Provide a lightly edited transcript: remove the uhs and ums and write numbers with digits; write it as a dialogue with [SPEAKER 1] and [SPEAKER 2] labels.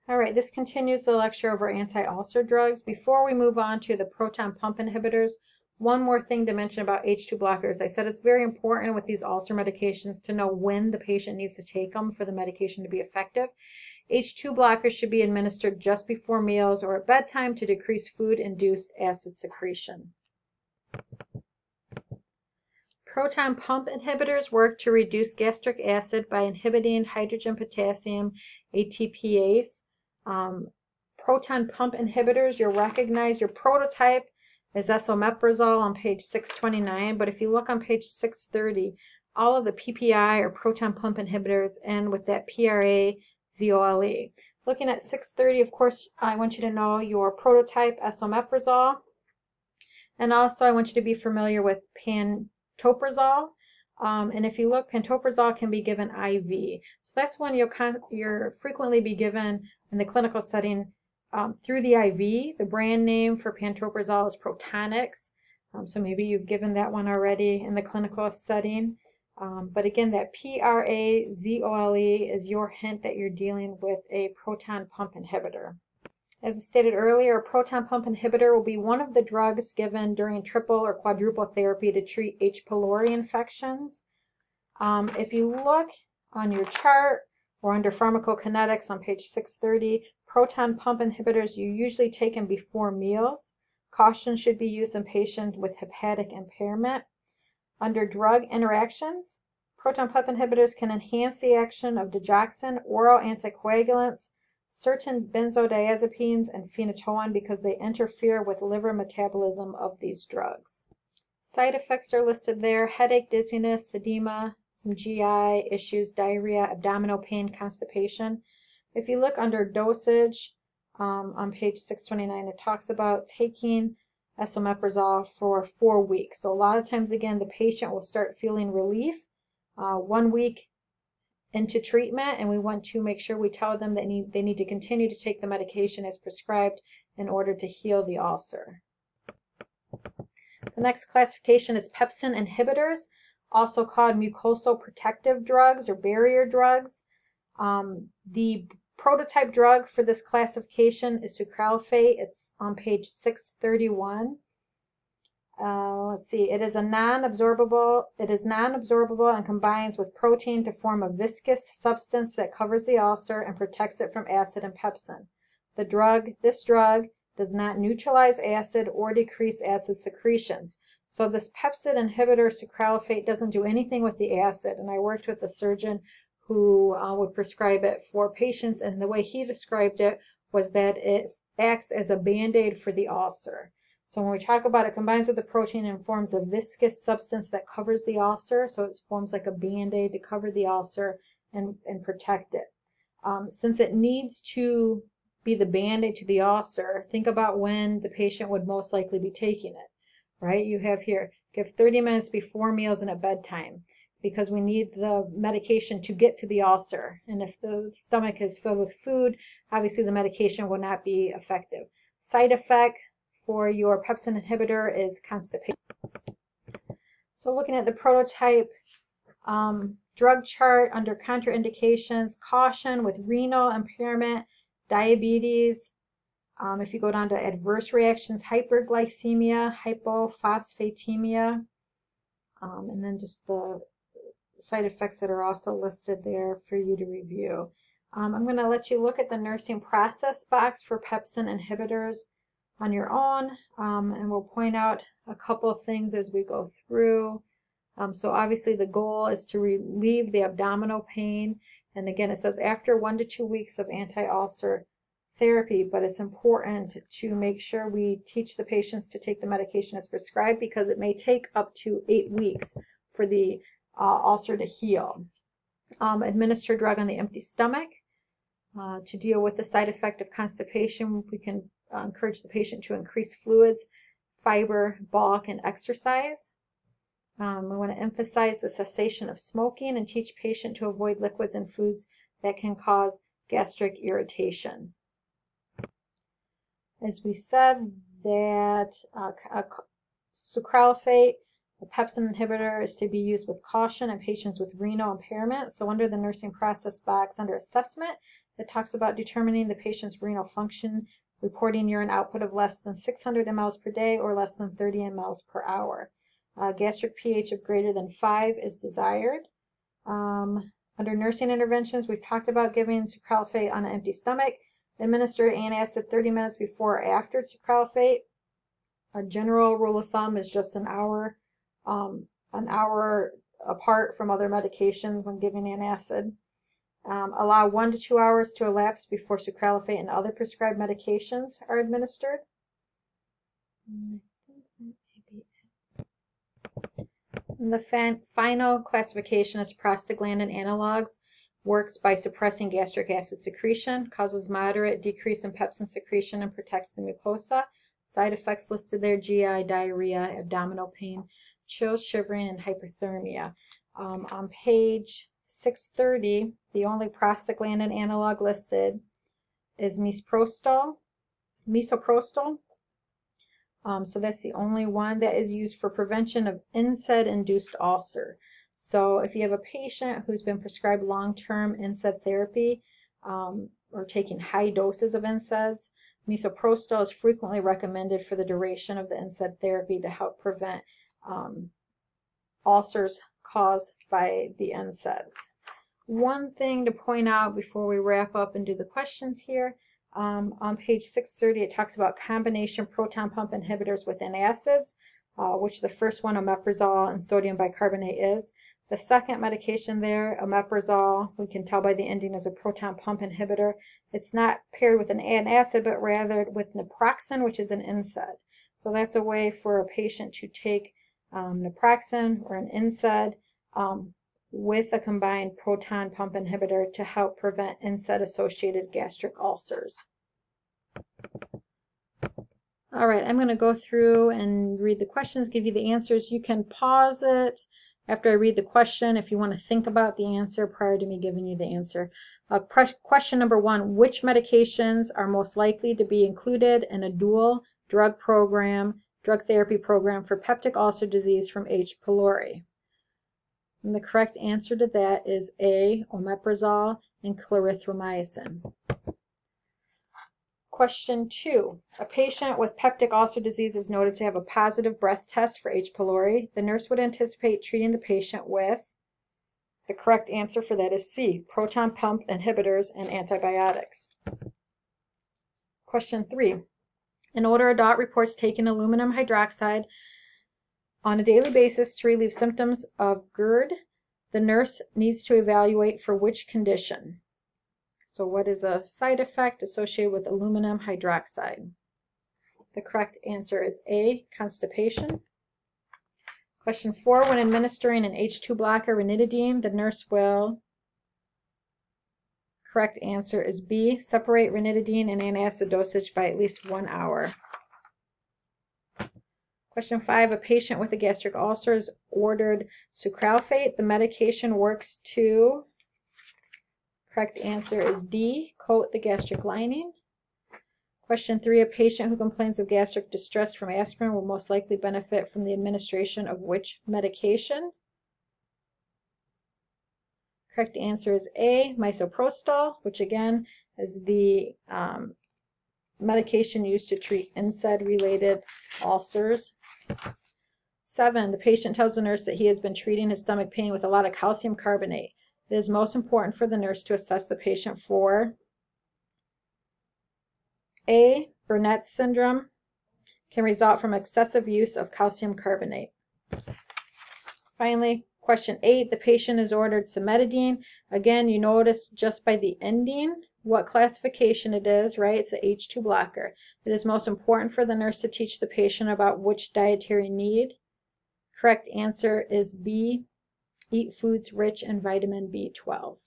[SPEAKER 1] All right, this continues the lecture over anti-ulcer drugs. Before we move on to the proton pump inhibitors, one more thing to mention about H2 blockers. I said it's very important with these ulcer medications to know when the patient needs to take them for the medication to be effective. H2 blockers should be administered just before meals or at bedtime to decrease food-induced acid secretion. Proton pump inhibitors work to reduce gastric acid by inhibiting hydrogen potassium ATPase. Proton pump inhibitors, you'll recognize your prototype is esomeprazole on page 629, but if you look on page 630, all of the PPI or proton pump inhibitors end with that PRAZOLE. Looking at 630, of course, I want you to know your prototype esomeprazole, and also I want you to be familiar with pantoprazole. And if you look, pantoprazole can be given IV. So that's one you'll frequently be given in the clinical setting through the IV. The brand name for pantoprazole is Protonix. So maybe you've given that one already in the clinical setting. But again, that PRAZOLE is your hint that you're dealing with a proton pump inhibitor. As I stated earlier, a proton pump inhibitor will be one of the drugs given during triple or quadruple therapy to treat H. pylori infections. If you look on your chart or under pharmacokinetics on page 630, proton pump inhibitors you usually take them before meals. Caution should be used in patients with hepatic impairment. Under drug interactions, proton pump inhibitors can enhance the action of digoxin, oral anticoagulants, certain benzodiazepines, and phenytoin because they interfere with liver metabolism of these drugs. Side effects are listed there: headache, dizziness, edema, some GI issues, diarrhea, abdominal pain, constipation. If you look under dosage on page 629, it talks about taking esomeprazole for 4 weeks. So a lot of times, again, the patient will start feeling relief 1 week into treatment, and we want to make sure we tell them that they need to continue to take the medication as prescribed in order to heal the ulcer. The next classification is pepsin inhibitors, also called mucosal protective drugs or barrier drugs. The prototype drug for this classification is sucralfate. It's on page 631. Let's see, it is non-absorbable and combines with protein to form a viscous substance that covers the ulcer and protects it from acid and pepsin. This drug does not neutralize acid or decrease acid secretions. So this pepsid inhibitor, sucralfate, doesn't do anything with the acid. And I worked with a surgeon who would prescribe it for patients, and the way he described it was that it acts as a band-aid for the ulcer. So when we talk about it combines with the protein and forms a viscous substance that covers the ulcer, so it forms like a band-aid to cover the ulcer and protect it. Since it needs to be the band-aid to the ulcer, think about when the patient would most likely be taking it, right? You have here, give 30 minutes before meals and at bedtime, because we need the medication to get to the ulcer. And if the stomach is filled with food, obviously the medication will not be effective. Side effect for your pepsin inhibitor is constipation. So looking at the prototype drug chart under contraindications, caution with renal impairment, diabetes. If you go down to adverse reactions, hyperglycemia, hypophosphatemia, and then just the side effects that are also listed there for you to review. I'm going to let you look at the nursing process box for pepsin inhibitors on your own, and we'll point out a couple of things as we go through. So obviously the goal is to relieve the abdominal pain, and again it says after 1 to 2 weeks of anti-ulcer therapy, but it's important to make sure we teach the patients to take the medication as prescribed because it may take up to 8 weeks for the ulcer to heal. Administer drug on the empty stomach. To deal with the side effect of constipation, we can encourage the patient to increase fluids, fiber, bulk, and exercise. We want to emphasize the cessation of smoking and teach patient to avoid liquids and foods that can cause gastric irritation. As we said, that sucralfate, a pepsin inhibitor, is to be used with caution in patients with renal impairment. So under the nursing process box, under assessment, that talks about determining the patient's renal function, reporting urine output of less than 600 mLs per day or less than 30 mLs per hour. Gastric pH of greater than 5 is desired. Under nursing interventions, we've talked about giving sucralfate on an empty stomach. Administer antacid 30 minutes before or after sucralfate. A general rule of thumb is just an hour apart from other medications when giving antacid. Allow 1 to 2 hours to elapse before sucralfate and other prescribed medications are administered. And the final classification is prostaglandin analogs. Works by suppressing gastric acid secretion, causes moderate decrease in pepsin secretion, and protects the mucosa. Side effects listed there: GI, diarrhea, abdominal pain, chills, shivering, and hyperthermia. On page 630, the only prostaglandin analog listed is misoprostol. So that's the only one that is used for prevention of NSAID-induced ulcer. So if you have a patient who's been prescribed long-term NSAID therapy or taking high doses of NSAIDs, misoprostol is frequently recommended for the duration of the NSAID therapy to help prevent ulcers caused by the NSAIDs. One thing to point out before we wrap up and do the questions here, on page 630 it talks about combination proton pump inhibitors with antacids, which the first one, omeprazole and sodium bicarbonate, is. The second medication there, omeprazole, we can tell by the ending, is a proton pump inhibitor. It's not paired with an antacid, but rather with naproxen, which is an NSAID. So that's a way for a patient to take naproxen or an NSAID with a combined proton pump inhibitor to help prevent NSAID-associated gastric ulcers. All right, I'm going to go through and read the questions, give you the answers. You can pause it after I read the question if you want to think about the answer prior to me giving you the answer. Question number 1, which medications are most likely to be included in a dual drug therapy program for peptic ulcer disease from H. pylori? And the correct answer to that is A, omeprazole and clarithromycin. Question 2. A patient with peptic ulcer disease is noted to have a positive breath test for H. pylori. The nurse would anticipate treating the patient with, the correct answer for that is C, proton pump inhibitors and antibiotics. Question 3. An older adult reports taking aluminum hydroxide on a daily basis to relieve symptoms of GERD. The nurse needs to evaluate for which condition. So what is a side effect associated with aluminum hydroxide? The correct answer is A, constipation. Question 4, when administering an H2 blocker, ranitidine, the nurse will, correct answer is B, separate ranitidine and antacid dosage by at least 1 hour. Question 5, a patient with a gastric ulcer is ordered sucralfate. The medication works to, correct answer is D, coat the gastric lining. Question 3, a patient who complains of gastric distress from aspirin will most likely benefit from the administration of which medication? Correct answer is A, misoprostol, which again is the medication used to treat NSAID-related ulcers. 7, the patient tells the nurse that he has been treating his stomach pain with a lot of calcium carbonate. It is most important for the nurse to assess the patient for A, Burnett's syndrome, can result from excessive use of calcium carbonate. Finally, question 8, the patient is ordered cimetidine. Again, you notice just by the ending what classification it is, right? It's an H2 blocker. It is most important for the nurse to teach the patient about which dietary need. Correct answer is B, eat foods rich in vitamin B12.